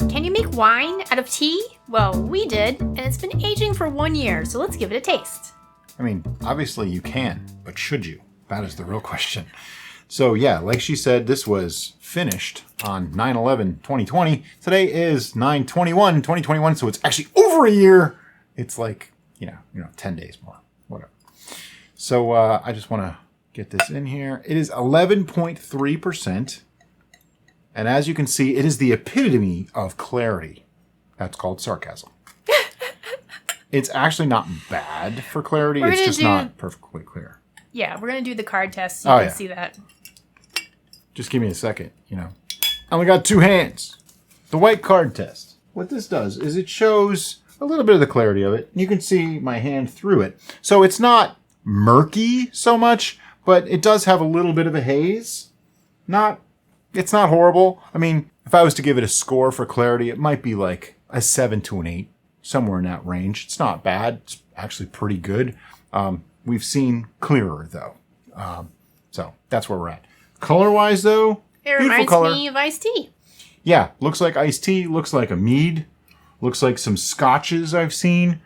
Can you make wine out of tea? Well, we did, and it's been aging for 1 year, so let's give it a taste. I mean, obviously you can, but should you? That is the real question. So yeah, like she said, this was finished on 9/11/2020. Today is 9/21/2021, so it's actually over a year. It's like, you know, 10 days more, whatever. So I just want to get this in here. It is 11.3%. And as you can see, it is the epitome of clarity. That's called sarcasm. It's actually not bad for clarity. It's just not perfectly clear. Yeah, we're going to do the card test so you can see that. Just give me a second, you know. I only got 2 hands. The white card test. What this does is it shows a little bit of the clarity of it. You can see my hand through it. So it's not murky so much, but it does have a little bit of a haze. It's not horrible. I mean, if I was to give it a score for clarity, it might be like a 7 to an 8, somewhere in that range. It's not bad. It's actually pretty good. We've seen clearer, though. So that's where we're at. Color-wise, though, it reminds me of iced tea. Yeah, looks like iced tea. Looks like a mead. Looks like some scotches I've seen.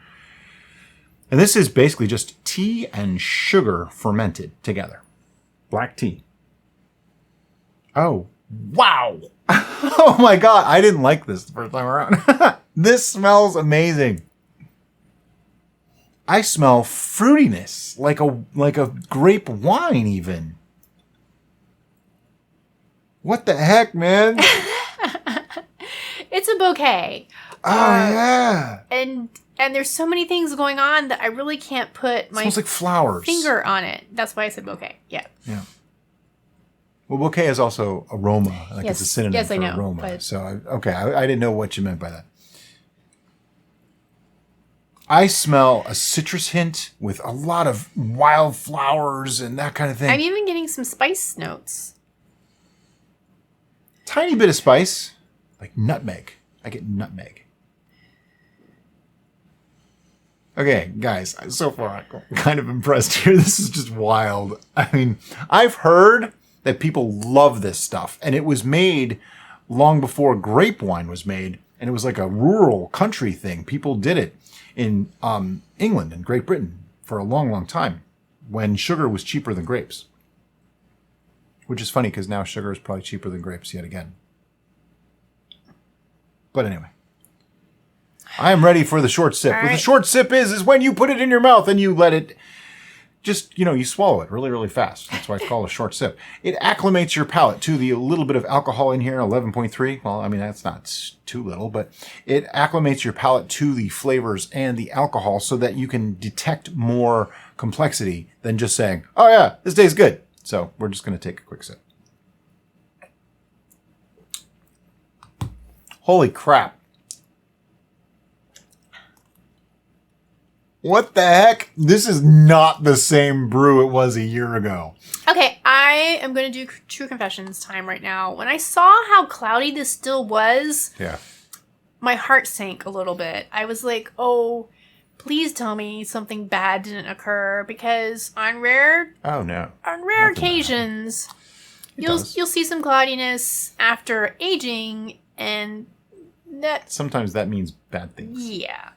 And this is basically just tea and sugar fermented together. Black tea. Oh, wow. Oh my God. I didn't like this the first time around. This smells amazing. I smell fruitiness, like a grape wine even. What the heck, man? It's a bouquet. Oh, yeah. And there's so many things going on that I really can't put my smells like flowers. Finger on it. That's why I said bouquet. Yeah. Yeah. Well, bouquet is also aroma. Like it's a synonym for aroma. But... So, I didn't know what you meant by that. I smell a citrus hint with a lot of wildflowers and that kind of thing. I'm even getting some spice notes. Tiny bit of spice, like nutmeg. I get nutmeg. Okay, guys, so far I'm kind of impressed here. This is just wild. I mean, I've heard that people love this stuff, and it was made long before grape wine was made, and it was like a rural country thing. People did it in England and Great Britain for a long, long time when sugar was cheaper than grapes. Which is funny because now sugar is probably cheaper than grapes yet again. But anyway. I am ready for the short sip. What the short sip is when you put it in your mouth and you let it just, you swallow it really, really fast. That's why it's called a short sip. It acclimates your palate to the little bit of alcohol in here, 11.3. Well, I mean, that's not too little, but it acclimates your palate to the flavors and the alcohol so that you can detect more complexity than just saying, oh yeah, this tastes good. So we're just going to take a quick sip. Holy crap. What the heck? This is not the same brew it was a year ago. Okay, I am going to do true confessions time right now. When I saw how cloudy this still was, my heart sank a little bit. I was like, oh, please tell me something bad didn't occur, because on rare occasions, you'll see some cloudiness after aging, and that sometimes that means bad things. Yeah.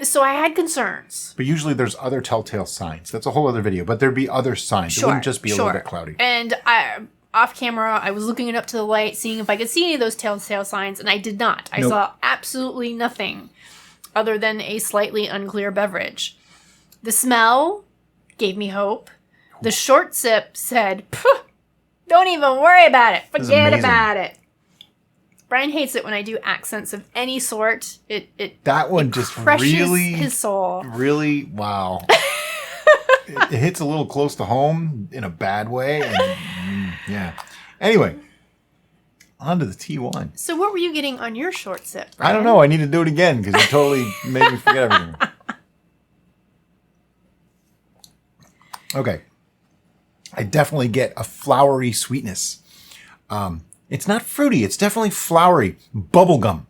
So I had concerns. But usually there's other telltale signs. That's a whole other video. But there'd be other signs. It wouldn't just be a little bit cloudy. And off camera, I was looking it up to the light, seeing if I could see any of those telltale signs, and I did not. I saw absolutely nothing other than a slightly unclear beverage. The smell gave me hope. The short sip said, don't even worry about it. Forget about it. Brian hates it when I do accents of any sort. That one just crushes his soul. Really, wow. It hits a little close to home in a bad way. And, yeah. Anyway, on to the T1. So what were you getting on your short sip, Brian? I don't know. I need to do it again because you totally made me forget everything. Okay. I definitely get a flowery sweetness. It's not fruity. It's definitely flowery. Bubblegum.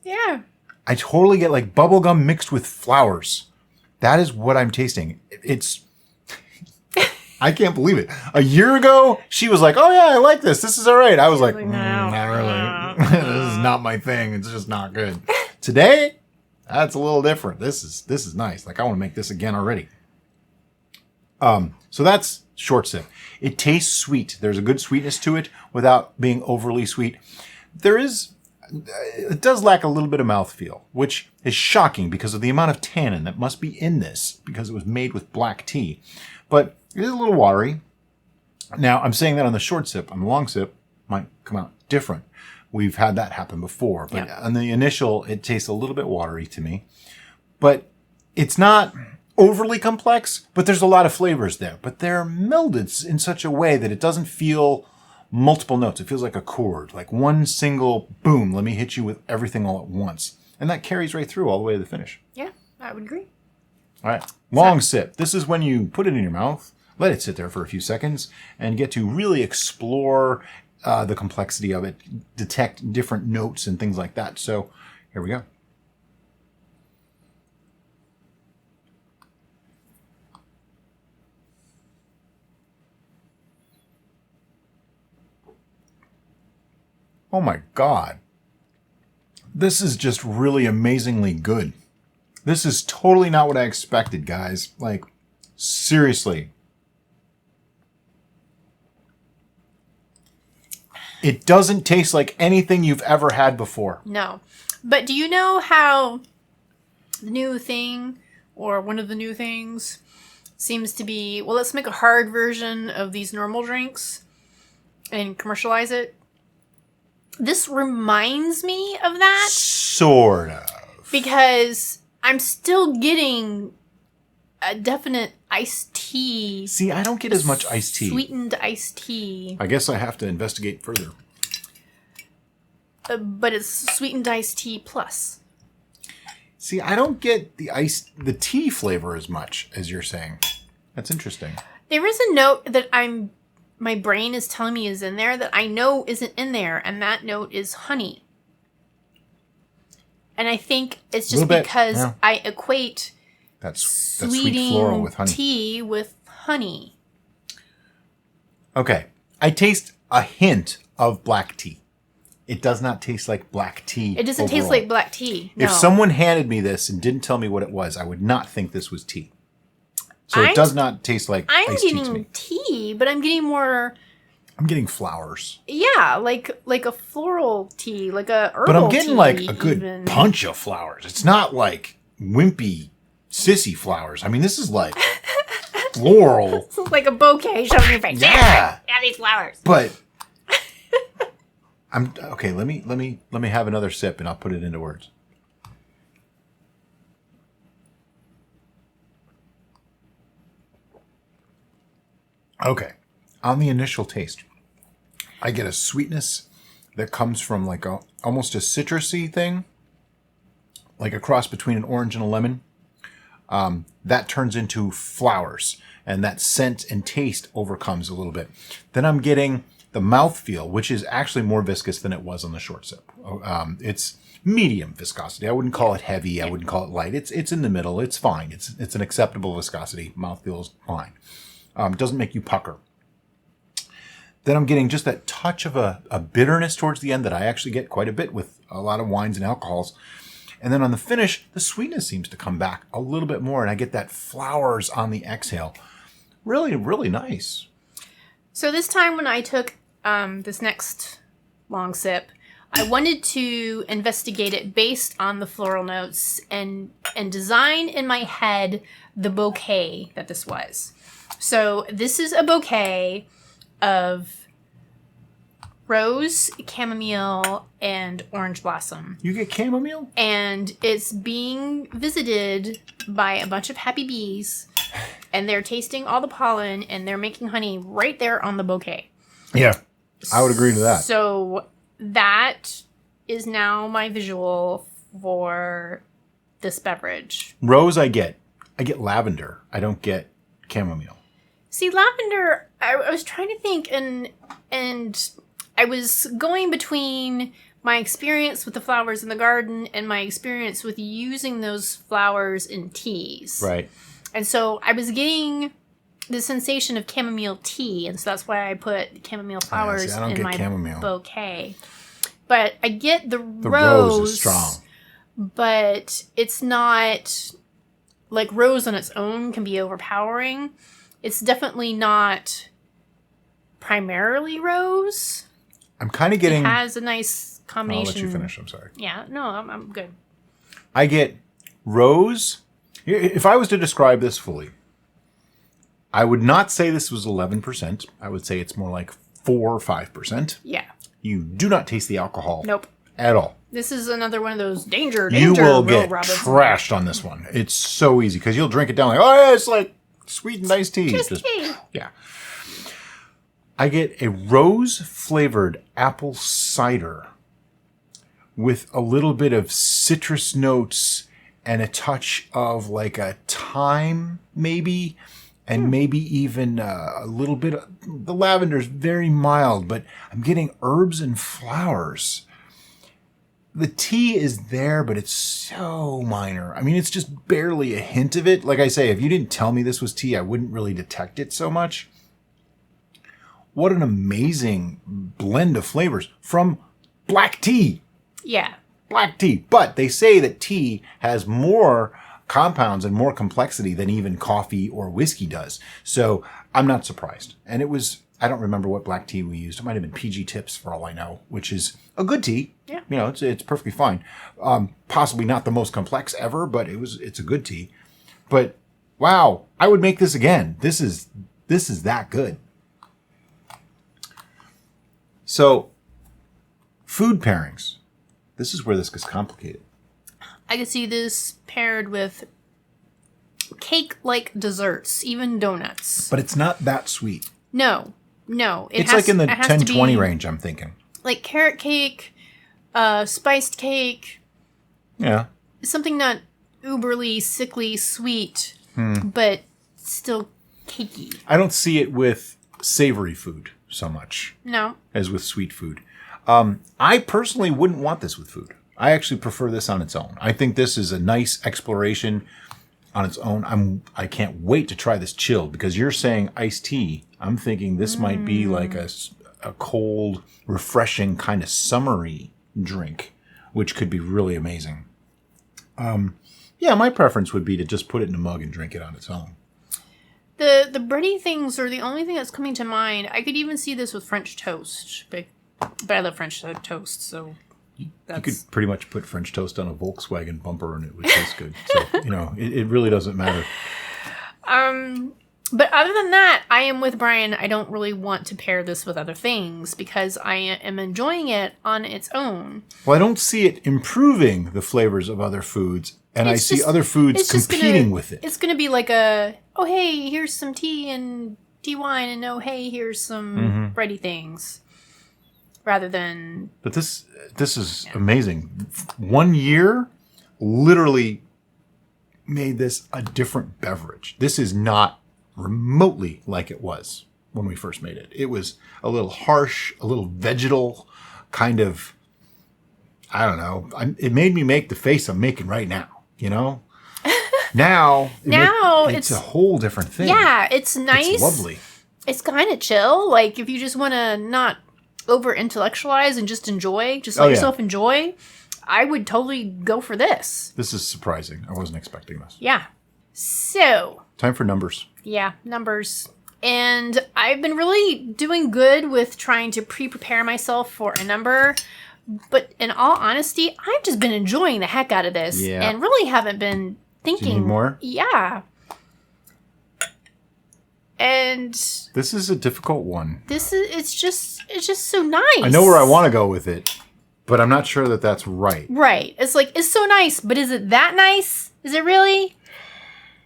Yeah. I totally get like bubblegum mixed with flowers. That is what I'm tasting. It's... I can't believe it. A year ago, she was like, oh yeah, I like this. This is all right. I was like, not really. This is not my thing. It's just not good. Today, that's a little different. This is nice. Like I want to make this again already. So that's short sip. It tastes sweet. There's a good sweetness to it without being overly sweet. It does lack a little bit of mouthfeel, which is shocking because of the amount of tannin that must be in this because it was made with black tea. But it is a little watery. Now, I'm saying that on the short sip. On the long sip, might come out different. We've had that happen before. But on the initial, it tastes a little bit watery to me. But it's not overly complex, but there's a lot of flavors there. But they're melded in such a way that it doesn't feel multiple notes. It feels like a chord, like one single boom. Let me hit you with everything all at once. And that carries right through all the way to the finish. Yeah, I would agree. All right. Long sip. This is when you put it in your mouth, let it sit there for a few seconds, and get to really explore the complexity of it, detect different notes and things like that. So here we go. Oh my God. This is just really amazingly good. This is totally not what I expected, guys. Like, seriously. It doesn't taste like anything you've ever had before. No. But do you know how the new thing, or one of the new things, seems to be, well, let's make a hard version of these normal drinks and commercialize it? This reminds me of that. Sort of. Because I'm still getting a definite iced tea. See, I don't get as much iced tea. Sweetened iced tea. I guess I have to investigate further. But it's sweetened iced tea plus. See, I don't get the tea flavor as much as you're saying. That's interesting. There is a note that my brain is telling me is in there that I know isn't in there, and that note is honey. And I think it's just because I equate that's sweet floral with honey. Tea with honey. Okay. I taste a hint of black tea. It does not taste like black tea. It doesn't taste like black tea. No. If someone handed me this and didn't tell me what it was, I would not think this was tea. So it does not taste like iced tea to me. I'm getting tea, but I'm getting more... I'm getting flowers. Yeah, like a floral tea, like a herbal tea. But I'm getting like a good punch of flowers. It's not like wimpy, sissy flowers. I mean, this is like floral. It's like a bouquet shoved in your face. Yeah. Yeah, these flowers. But I'm okay. Let me have another sip, and I'll put it into words. Okay. On the initial taste, I get a sweetness that comes from like almost a citrusy thing, like a cross between an orange and a lemon. That turns into flowers, and that scent and taste overcomes a little bit. Then I'm getting the mouthfeel, which is actually more viscous than it was on the short sip. It's medium viscosity. I wouldn't call it heavy. I wouldn't call it light. It's in the middle. It's fine. It's an acceptable viscosity. Mouthfeel is fine. It doesn't make you pucker. Then I'm getting just that touch of a bitterness towards the end that I actually get quite a bit with a lot of wines and alcohols. And then on the finish, the sweetness seems to come back a little bit more, and I get that flowers on the exhale. Really, really nice. So this time when I took this next long sip, I wanted to investigate it based on the floral notes and design in my head the bouquet that this was. So this is a bouquet of rose, chamomile, and orange blossom. You get chamomile? And it's being visited by a bunch of happy bees, and they're tasting all the pollen, and they're making honey right there on the bouquet. Yeah, I would agree to that. So that is now my visual for this beverage. Rose I get lavender. I don't get chamomile. See, lavender, I was trying to think, and I was going between my experience with the flowers in the garden and my experience with using those flowers in teas. Right. And so I was getting the sensation of chamomile tea, and so that's why I put chamomile flowers in my chamomile bouquet. but I get the rose is strong. But it's not like rose on its own can be overpowering. It's definitely not primarily rose. I'm kind of getting... It has a nice combination. I'll let you finish. I'm sorry. Yeah, no, I'm good. I get rose. If I was to describe this fully, I would not say this was 11%. I would say it's more like 4 or 5%. Yeah. You do not taste the alcohol. Nope. At all. This is another one of those danger. You will Will get Robinson. trashed on this one. It's so easy because you'll drink it down like, oh yeah, it's like sweetened iced tea. Just tea. Yeah. I get a rose-flavored apple cider with a little bit of citrus notes and a touch of like a thyme, maybe, and maybe even a little bit of... The lavender is very mild, but I'm getting herbs and flowers. The tea is there, but it's so minor. I mean, it's just barely a hint of it. Like I say, if you didn't tell me this was tea, I wouldn't really detect it so much. What an amazing blend of flavors from black tea. Yeah. Black tea. But they say that tea has more compounds and more complexity than even coffee or whiskey does. So I'm not surprised. And it was... I don't remember what black tea we used. It might have been PG Tips for all I know, which is a good tea. Yeah. You know, it's perfectly fine. Possibly not the most complex ever, but it's a good tea. But wow, I would make this again. This is that good. So, food pairings. This is where this gets complicated. I could see this paired with cake-like desserts, even donuts. But it's not that sweet. No. It's like in the 10-20 range, I'm thinking. Like carrot cake, spiced cake. Yeah. Something not uberly, sickly sweet, but still cakey. I don't see it with savory food so much. No. As with sweet food. I personally wouldn't want this with food. I actually prefer this on its own. I think this is a nice exploration on its own. I can't wait to try this chilled because you're saying iced tea. I'm thinking this might be like a cold, refreshing kind of summery drink, which could be really amazing. Yeah, my preference would be to just put it in a mug and drink it on its own. The bready things are the only thing that's coming to mind. I could even see this with French toast, but I love French toast, so... You could pretty much put French toast on a Volkswagen bumper and it would taste good. So, you know, it really doesn't matter. But other than that, I am with Brian. I don't really want to pair this with other things because I am enjoying it on its own. Well, I don't see it improving the flavors of other foods, and I see other foods competing with it. It's going to be like oh, hey, here's some tea and tea wine, and oh, hey, here's some bready things. Rather than... But this is amazing. 1 year literally made this a different beverage. This is not remotely like it was when we first made it. It was a little harsh, a little vegetal, kind of, I don't know. It made me make the face I'm making right now, you know? Now it's a whole different thing. Yeah, it's nice. It's lovely. It's kind of chill. Like, if you just want to not over-intellectualize and just enjoy, just let yourself enjoy, I would totally go for this. This is surprising. I wasn't expecting this. Yeah. So... Time for numbers. Yeah, numbers. And I've been really doing good with trying to prepare myself for a number. But in all honesty, I've just been enjoying the heck out of this. Yeah. And really haven't been thinking... Do you need more? Yeah. And... This is a difficult one. It's just so nice. I know where I want to go with it, but I'm not sure that that's right. Right. It's like, it's so nice, but is it that nice? Is it really?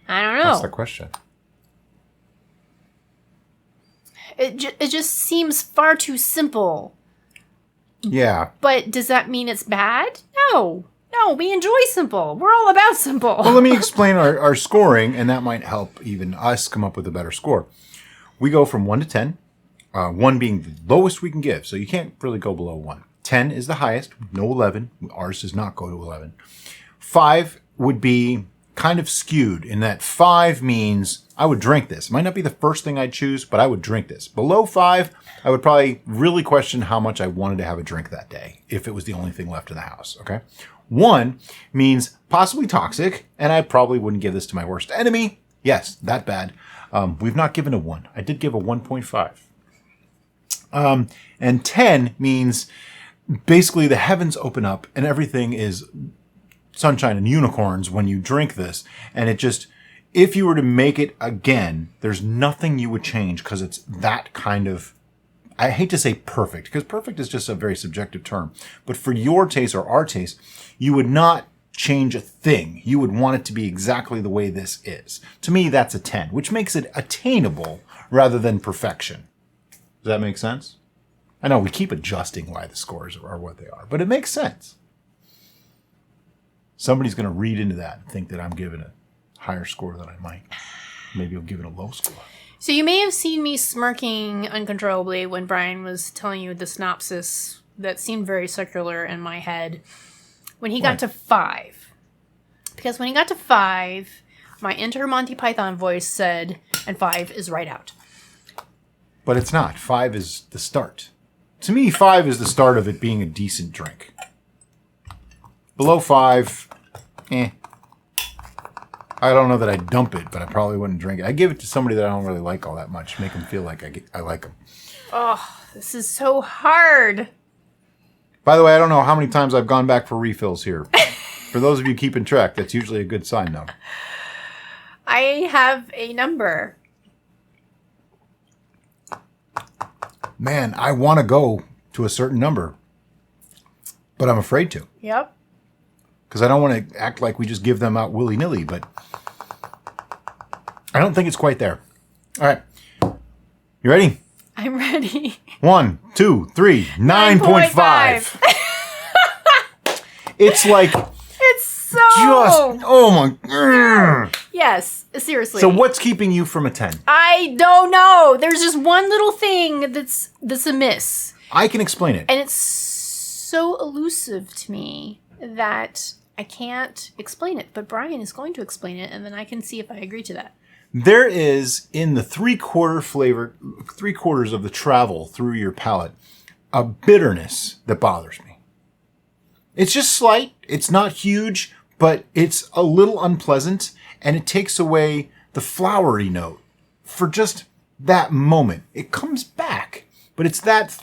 I don't know. That's the question. It just seems far too simple. Yeah. But does that mean it's bad? No, we enjoy simple. We're all about simple. Well, let me explain our scoring, and that might help even us come up with a better score. We go from 1 to 10, 1 being the lowest we can give, so you can't really go below 1. 10 is the highest, no 11. Ours does not go to 11. 5 would be kind of skewed in that 5 means I would drink this. It might not be the first thing I'd choose, but I would drink this. Below 5, I would probably really question how much I wanted to have a drink that day if it was the only thing left in the house, okay? 1 means possibly toxic, and I probably wouldn't give this to my worst enemy. Yes, that bad. We've not given a 1. I did give a 1.5. And 10 means basically the heavens open up and everything is sunshine and unicorns when you drink this. And it just, if you were to make it again, there's nothing you would change because it's that kind of, I hate to say perfect, because perfect is just a very subjective term. But for your taste or our taste, you would not change a thing. You would want it to be exactly the way this is. To me, that's a 10, which makes it attainable rather than perfection. Does that make sense? I know we keep adjusting why the scores are what they are, but it makes sense. Somebody's going to read into that and think that I'm giving a higher score than I might. Maybe I'll give it a low score. So you may have seen me smirking uncontrollably when Brian was telling you the synopsis that seemed very circular in my head when he got to 5. Because when he got to 5, my inner Monty Python voice said, and 5 is right out. But it's not. 5 is the start. To me, 5 is the start of it being a decent drink. Below 5, I don't know that I'd dump it, but I probably wouldn't drink it. I'd give it to somebody that I don't really like all that much. Make them feel like I like them. Oh, this is so hard. By the way, I don't know how many times I've gone back for refills here. For those of you keeping track, that's usually a good sign, though. I have a number. Man, I want to go to a certain number, but I'm afraid to. Yep. Because I don't want to act like we just give them out willy-nilly, but I don't think it's quite there. All right. You ready? I'm ready. 1, 2, 3, 9.5. It's like... It's so... Just... Oh, my... Yes, seriously. So what's keeping you from a 10? I don't know. There's just one little thing that's amiss. I can explain it. And it's so elusive to me that I can't explain it. But Brian is going to explain it, and then I can see if I agree to that. There is, in the 3/4 flavor, 3/4 of the travel through your palate, a bitterness that bothers me. It's just slight. It's not huge, but it's a little unpleasant, and it takes away the flowery note for just that moment. It comes back, but it's that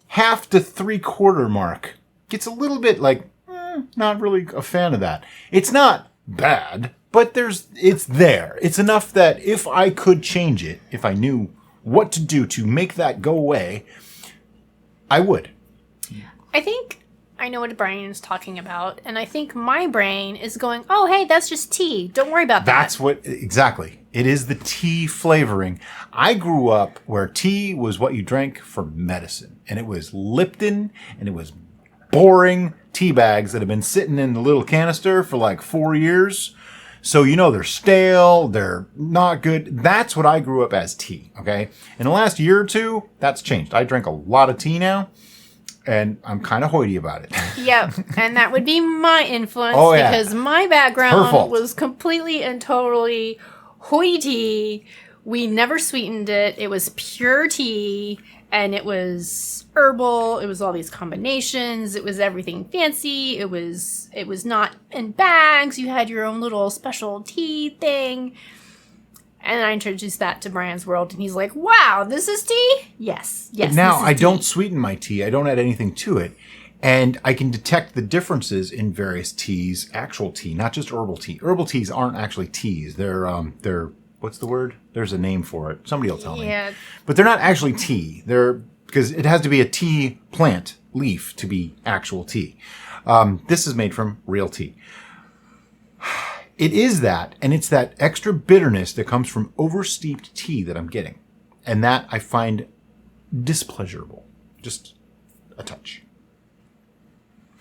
half to 3/4 mark. Gets a little bit like, not really a fan of that. It's not bad, but it's there. It's enough that if I could change it, if I knew what to do to make that go away, I would. I think I know what Brian is talking about, and I think my brain is going, oh, hey, that's just tea. Don't worry about that. That's what, exactly. It is the tea flavoring. I grew up where tea was what you drank for medicine, and it was Lipton, and it was boring tea bags that have been sitting in the little canister for like 4 years. So, they're stale, they're not good. That's what I grew up as tea, okay? In the last year or two, that's changed. I drink a lot of tea now, and I'm kind of hoity about it. Yep, and that would be my influence because my was background was completely and totally hoity. We never sweetened it. It was pure tea, and it was herbal. It was all these combinations. It was everything fancy. It was not in bags. You had your own little special tea thing. And I introduced that to Brian's world, and he's like, wow, this is tea? Yes. But now I don't sweeten my tea. I don't add anything to it. And I can detect the differences in various teas, actual tea, not just herbal tea. Herbal teas aren't actually teas. They're what's the word? There's a name for it. Somebody will tell me. Yeah. But they're not actually tea. Because it has to be a tea plant leaf to be actual tea. This is made from real tea. It is that, and it's that extra bitterness that comes from oversteeped tea that I'm getting. And that I find displeasurable. Just a touch.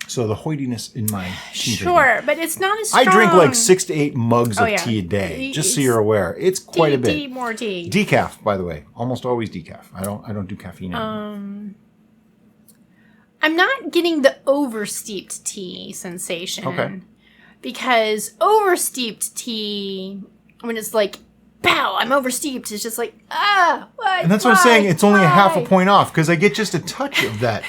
So the hoitiness in my tea Sure, but it's not as strong. I drink like 6 to 8 mugs of tea a day, just so you're aware. It's quite a bit. More tea. Decaf, by the way. Almost always decaf. I don't do caffeine anymore. I'm not getting the oversteeped tea sensation. Okay. Because oversteeped tea, when it's like, pow, I'm oversteeped, it's just like, what? And that's what I'm saying. It's only a half a point off because I get just a touch of that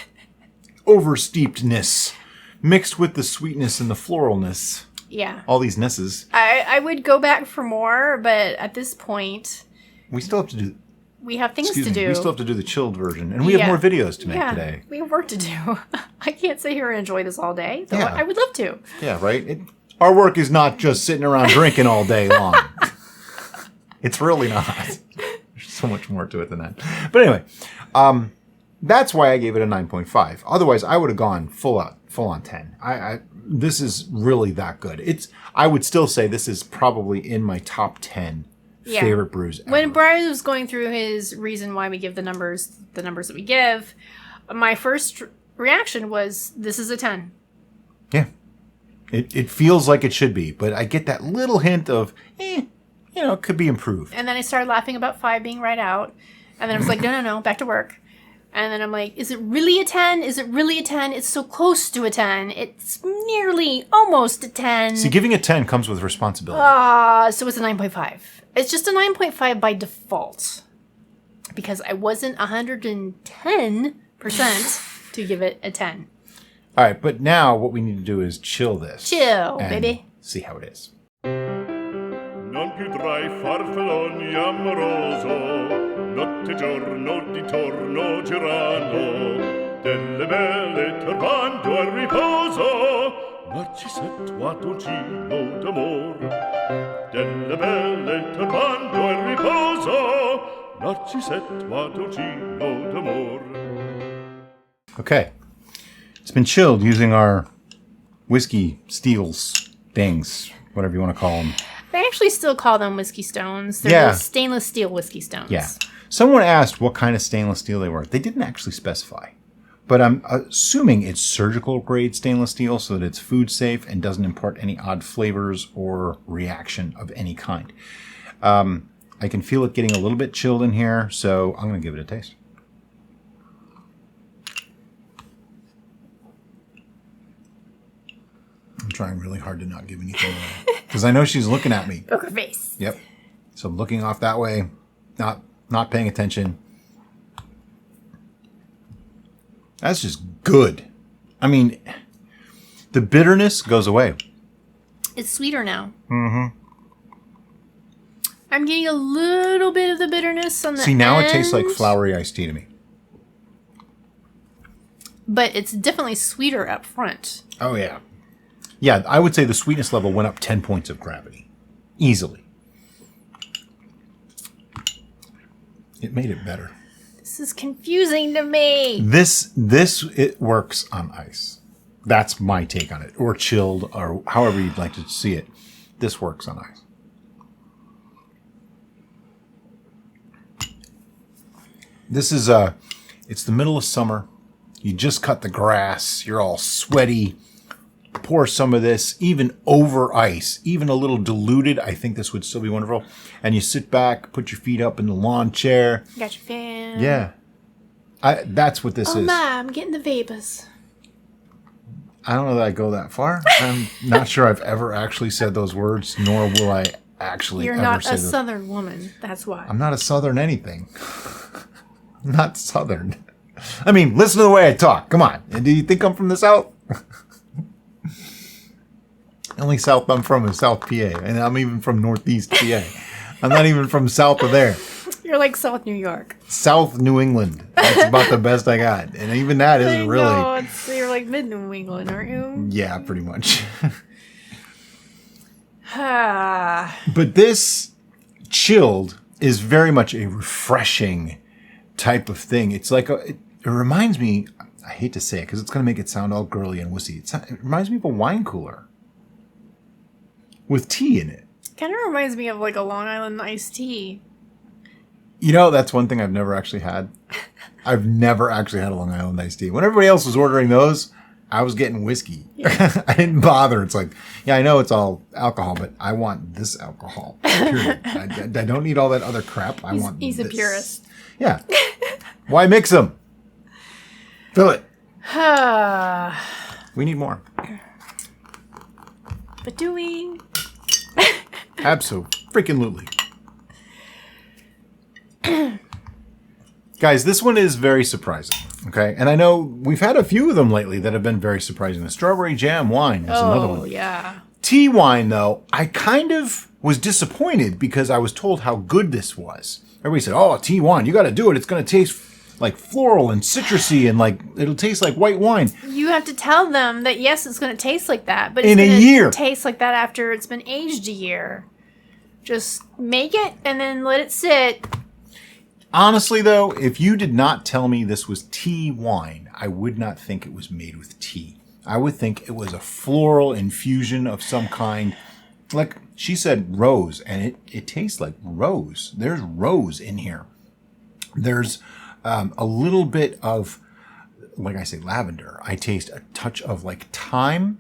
oversteepedness mixed with the sweetness and the floralness. Yeah. All these nesses. I would go back for more, but at this point... We still have to do... We have things to do. We still have to do the chilled version. And we have more videos to make today. We have work to do. I can't sit here and enjoy this all day. Though I would love to. Yeah, right? Our work is not just sitting around drinking all day long. It's really not. There's so much more to it than that. But anyway, that's why I gave it a 9.5. Otherwise, I would have gone full on 10. This is really that good. I would still say this is probably in my top 10 favorite brews ever. When Brian was going through his reason why we give the numbers that we give, my first reaction was, this is a 10. Yeah. It feels like it should be, but I get that little hint of, it could be improved. And then I started laughing about 5 being right out. And then I was like, no, back to work. And then I'm like, is it really a 10? Is it really a 10? It's so close to a 10. It's nearly almost a 10. See, giving a 10 comes with responsibility. So it's a 9.5. It's just a 9.5 by default. Because I wasn't 110% to give it a 10. All right, but now what we need to do is chill this. Chill, baby. See how it is. Non più tra I farfalloni amoroso, notte e giorno di torno girano, delle belle turbando al riposo, Narcisetto Adolcino d'amor. Delle belle turbando al riposo, Narcisetto Adolcino d'amor. Okay. It's been chilled using our whiskey steels things, whatever you want to call them. They actually still call them whiskey stones. They're the stainless steel whiskey stones. Yeah. Someone asked what kind of stainless steel they were. They didn't actually specify. But I'm assuming it's surgical grade stainless steel so that it's food safe and doesn't impart any odd flavors or reaction of any kind. I can feel it getting a little bit chilled in here, so I'm going to give it a taste. I'm trying really hard to not give anything away. Because I know she's looking at me. Poker face. Yep. So I'm looking off that way, not paying attention. That's just good. I mean, the bitterness goes away. It's sweeter now. Mm-hmm. I'm getting a little bit of the bitterness on the See, now end, it tastes like flowery iced tea to me. But it's definitely sweeter up front. Oh, yeah. Yeah, I would say the sweetness level went up 10 points of gravity. Easily. It made it better. This is confusing to me. It works on ice. That's my take on it. Or chilled, or however you'd like to see it. This works on ice. This is it's the middle of summer. You just cut the grass. You're all sweaty. Pour some of this, even over ice, even a little diluted. I think this would still be wonderful. And you sit back, put your feet up in the lawn chair. Got your fan. Yeah. That's what this is. Oh my, I'm getting the vapors. I don't know that I go that far. I'm not sure I've ever actually said those words, nor will I actually You're ever not say a those. Southern woman. That's why. I'm not a Southern anything. I'm not Southern. I mean, listen to the way I talk. Come on. And do you think I'm from the South? The only South I'm from is South PA. And I'm even from Northeast PA. I'm not even from south of there. You're like South New York. South New England. That's about the best I got. And even that isn't really. No, you're like mid New England, aren't you? Yeah, pretty much. Ah. But this chilled is very much a refreshing type of thing. It's like it reminds me, I hate to say it because it's going to make it sound all girly and wussy. It reminds me of a wine cooler with tea in it. Kind of reminds me of like a Long Island iced tea. You know, that's one thing I've never actually had. I've never actually had a Long Island iced tea. When everybody else was ordering those, I was getting whiskey. Yeah. I didn't bother. It's like, yeah, I know it's all alcohol, but I want this alcohol. Period. I don't need all that other crap. He's this. A purist. Yeah. Why mix them? Fill it. We need more. But do we? Absolutely. Guys, this one is very surprising. Okay, and I know we've had a few of them lately that have been very surprising. The strawberry jam wine is another one. Oh, yeah. Tea wine, though, I kind of was disappointed because I was told how good this was. Everybody said, "Oh, tea wine, you got to do it. It's going to taste like floral and citrusy, and like it'll taste like white wine." You have to tell them that yes, it's going to taste like that, but In it's a going year. to taste like that after it's been aged a year. Just make it and then let it sit. Honestly, though, if you did not tell me this was tea wine, I would not think it was made with tea. I would think it was a floral infusion of some kind. Like she said, rose, and it tastes like rose. There's rose in here. There's a little bit of, like I say, lavender. I taste a touch of like thyme.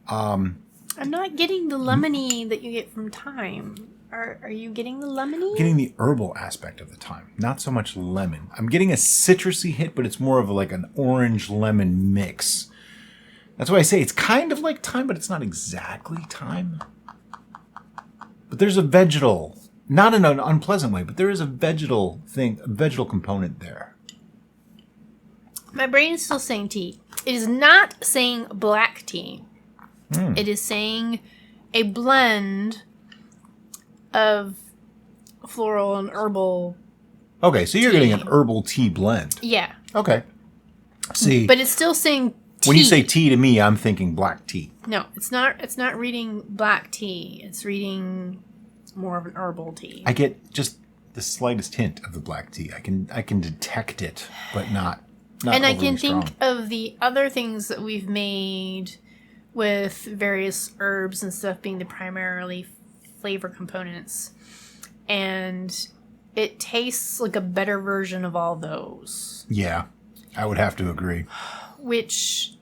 I'm not getting the lemony that you get from thyme. Are you getting the lemony? Getting the herbal aspect of the thyme, not so much lemon. I'm getting a citrusy hit, but it's more of like an orange lemon mix. That's why I say it's kind of like thyme, but it's not exactly thyme. But there's a vegetal, not in an unpleasant way, but there is a vegetal thing, a vegetal component there. My brain is still saying tea. It is not saying black tea. It is saying a blend of floral and herbal. Okay, so you're tea. getting an herbal tea blend. Yeah. Okay. See, But it's still saying tea. when you say tea to me, I'm thinking black tea. No, it's not. It's not reading black tea. It's reading more of an herbal tea. I get just the slightest hint of the black tea. I can detect it, but not and I overly can strong. think of the other things that we've made with various herbs and stuff being the primarily flavor components, and it tastes like a better version of all those. Yeah, I would have to agree. Which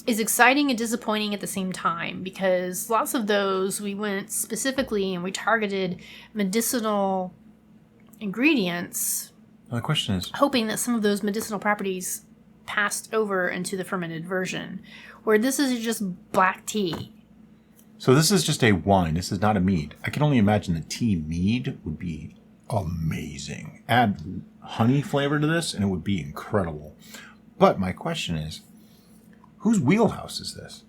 is exciting and disappointing at the same time, because lots of those we went specifically and we targeted medicinal ingredients, Well, the question is, hoping that some of those medicinal properties passed over into the fermented version, where this is just black tea. so this is just a wine. This is not a mead. I can only imagine the tea mead would be amazing. Add honey flavor to this, and it would be incredible. But my question is, whose wheelhouse is this?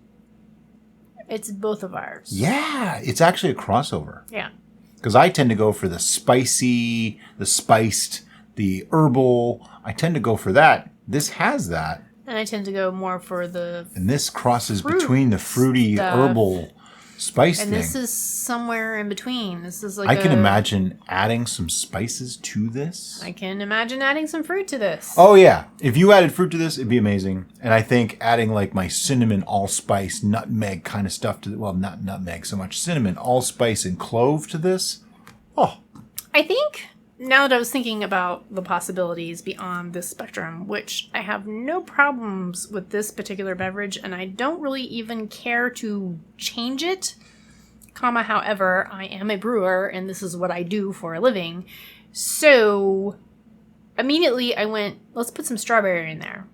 It's both of ours. Yeah, it's actually a crossover. Yeah. Because I tend to go for the spicy, the spiced, the herbal. I tend to go for that. This has that. And I tend to go more for the... And this crosses Fruit between the fruity, stuff. herbal, spice And thing. this is somewhere in between. This is like I can imagine adding some spices to this. I can imagine adding some fruit to this. Oh, yeah. If you added fruit to this, it'd be amazing. And I think adding like my cinnamon, allspice, nutmeg kind of stuff to well, not nutmeg so much, cinnamon, allspice, and clove to this. Oh, I think, now that I was thinking about the possibilities beyond this spectrum, which I have no problems with this particular beverage, and I don't really even care to change it, however, I am a brewer, and this is what I do for a living. So, immediately I went, let's put some strawberry in there.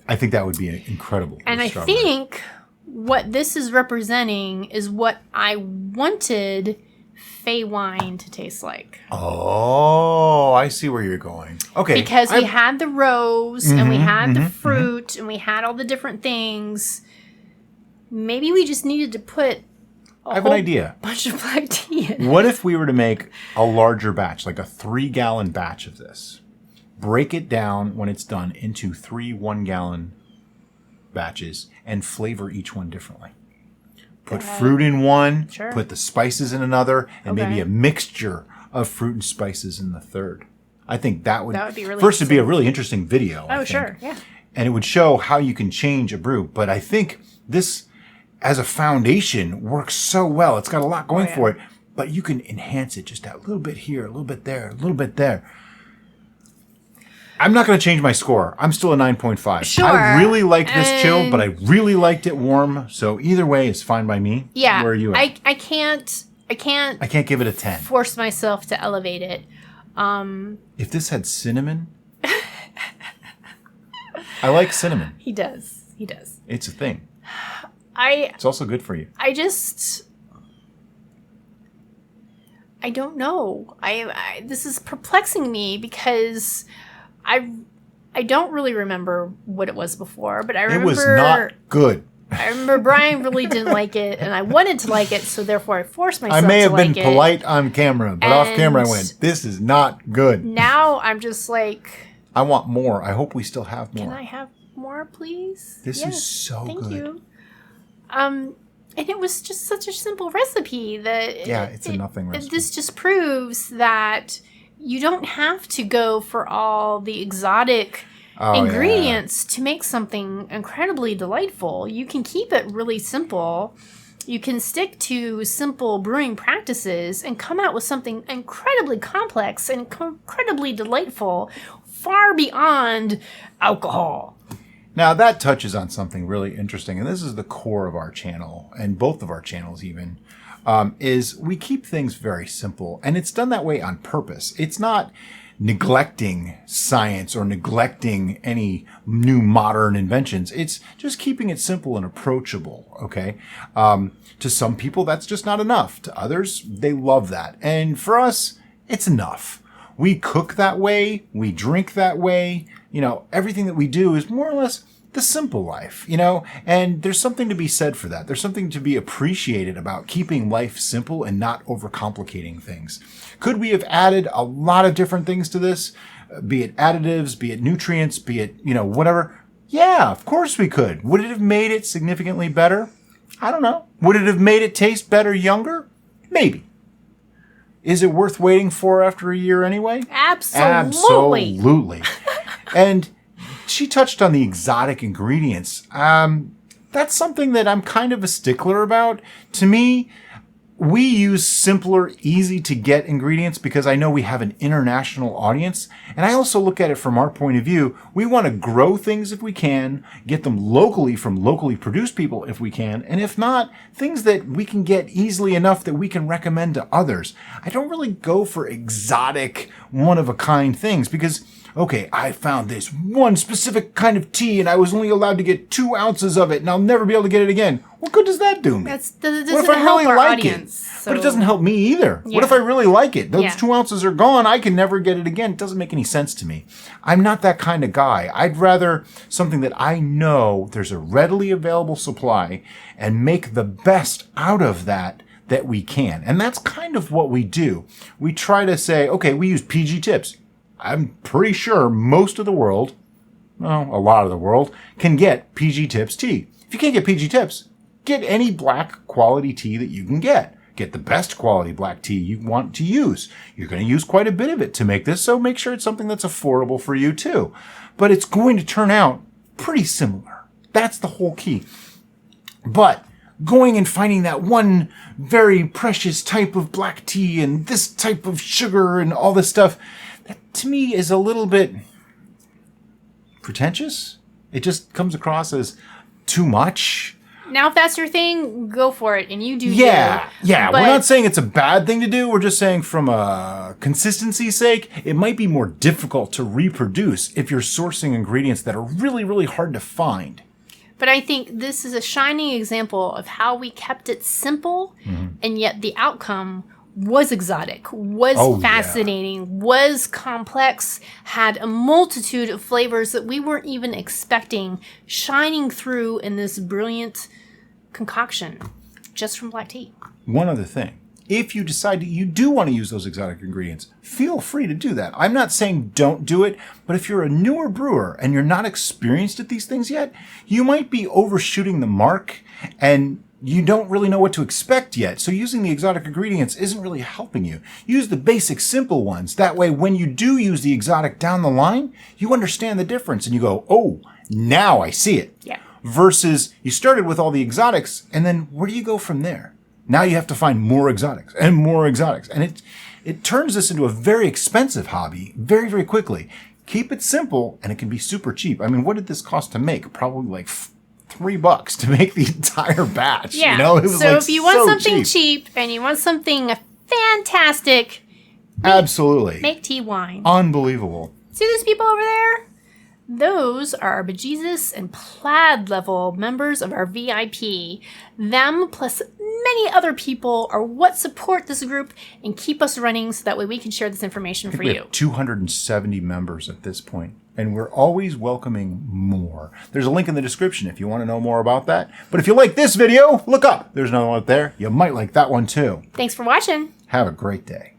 I think that would be incredible. with And I strawberry. think what this is representing is what I wanted Fey wine to taste like. Oh, I see where you're going. Okay. Because we had the rose and we had the mhm. fruit and we had all the different things. Maybe we just needed to put I have an idea. bunch of black tea in. What if we were to make a larger batch, like a 3-gallon batch of this? Break it down when it's done into 3 1-gallon batches and flavor each one differently. Put fruit in one, Sure. put the spices in another, and maybe Okay. a mixture of fruit and spices in the third. I think that would be really first it'd be a interesting. really interesting video. I Oh, think. sure. Yeah. And it would show how you can change a brew. But I think this, as a foundation, works so well. It's got a lot going yeah. for it, but you can enhance it just a little bit here, a little bit there, a little bit there. I'm not going to change my score. I'm still a 9.5. Sure. I really liked this chilled, And- but I really liked it warm. So either way is fine by me. Yeah. Where are you at? I can't I can't give it a 10. force myself to elevate it. If this had cinnamon, I like cinnamon. He does. He does. It's a thing. It's also good for you. I don't know. This is perplexing me because I don't really remember what it was before, but I remember It was not good. I remember Brian really didn't like it, and I wanted to like it, so therefore I forced myself to I may have been like it. polite on camera, but off camera I went, this is not good. Now I'm just like... I want more. I hope we still have more. Can I have more, please? This is so thank good. Thank you. And it was just such a simple recipe that... It's a nothing recipe. This just proves that you don't have to go for all the exotic... ingredients to make something incredibly delightful. You can keep it really simple. You can stick to simple brewing practices and come out with something incredibly complex and incredibly delightful, far beyond alcohol. Now that touches on something really interesting, and this is the core of our channel, and both of our channels even, is we keep things very simple, and it's done that way on purpose. It's not neglecting science or neglecting any new modern inventions. It's just keeping it simple and approachable, okay? To some people, that's just not enough. To others, they love that. And for us, it's enough. We cook that way. We drink that way. You know, everything that we do is more or less the simple life, you know? And there's something to be said for that. There's something to be appreciated about keeping life simple and not overcomplicating things. Could we have added a lot of different things to this? Be it additives, be it nutrients, be it, you know, whatever. Yeah, of course we could. Would it have made it significantly better? I don't know. Would it have made it taste better younger? Maybe. Is it worth waiting for after a year anyway? Absolutely. Absolutely. And she touched on the exotic ingredients. That's something that I'm kind of a stickler about. To me, we use simpler, easy to get ingredients because I know we have an international audience. And I also look at it from our point of view. We want to grow things if we can, get them locally from locally produced people if we can. And if not, things that we can get easily enough that we can recommend to others. I don't really go for exotic, one-of-a-kind things because, okay, I found this one specific kind of tea and I was only allowed to get 2 ounces of it and I'll never be able to get it again. What good does that do me? That doesn't What if I help really our like audience. it? So. But it doesn't help me either. Yeah. What if I really like it? Those Yeah. 2 ounces are gone. I can never get it again. It doesn't make any sense to me. I'm not that kind of guy. I'd rather something that I know there's a readily available supply and make the best out of that we can. And that's kind of what we do. We try to say, okay, we use PG tips. I'm pretty sure most of the world, well, a lot of the world, can get PG Tips tea. If you can't get PG Tips, get any black quality tea that you can get. Get the best quality black tea you want to use. You're going to use quite a bit of it to make this, so make sure it's something that's affordable for you too. But it's going to turn out pretty similar. That's the whole key. But going and finding that one very precious type of black tea and this type of sugar and all this stuff, that to me is a little bit pretentious. It just comes across as too much. Now, if that's your thing, go for it, and you do. Yeah. But We're not saying it's a bad thing to do. We're just saying from a consistency's sake, it might be more difficult to reproduce if you're sourcing ingredients that are really, really hard to find. But I think this is a shining example of how we kept it simple, and yet the outcome was exotic, was fascinating, was complex, had a multitude of flavors that we weren't even expecting, shining through in this brilliant concoction just from black tea. One other thing. If you decide that you do want to use those exotic ingredients, feel free to do that. I'm not saying don't do it, but if you're a newer brewer and you're not experienced at these things yet, you might be overshooting the mark and you don't really know what to expect yet. So using the exotic ingredients isn't really helping you. Use the basic, simple ones. That way, when you do use the exotic down the line, you understand the difference and you go, oh, now I see it. Yeah. Versus you started with all the exotics and then where do you go from there? Now you have to find more exotics and more exotics. And it turns this into a very expensive hobby very, very quickly. Keep it simple and it can be super cheap. I mean, what did this cost to make? Probably like $3 to make the entire batch. Yeah. You know? It was so like if you want so something cheap and you want something fantastic, absolutely. make tea wine. Unbelievable. See those people over there? Those are our bejesus and plaid level members of our VIP. Them plus many other people are what support this group and keep us running so that way we can share this information for We you. have 270 members at this point, and we're always welcoming more. There's a link in the description if you want to know more about that. But if you like this video, look up. There's another one up there. You might like that one too. Thanks for watching. Have a great day.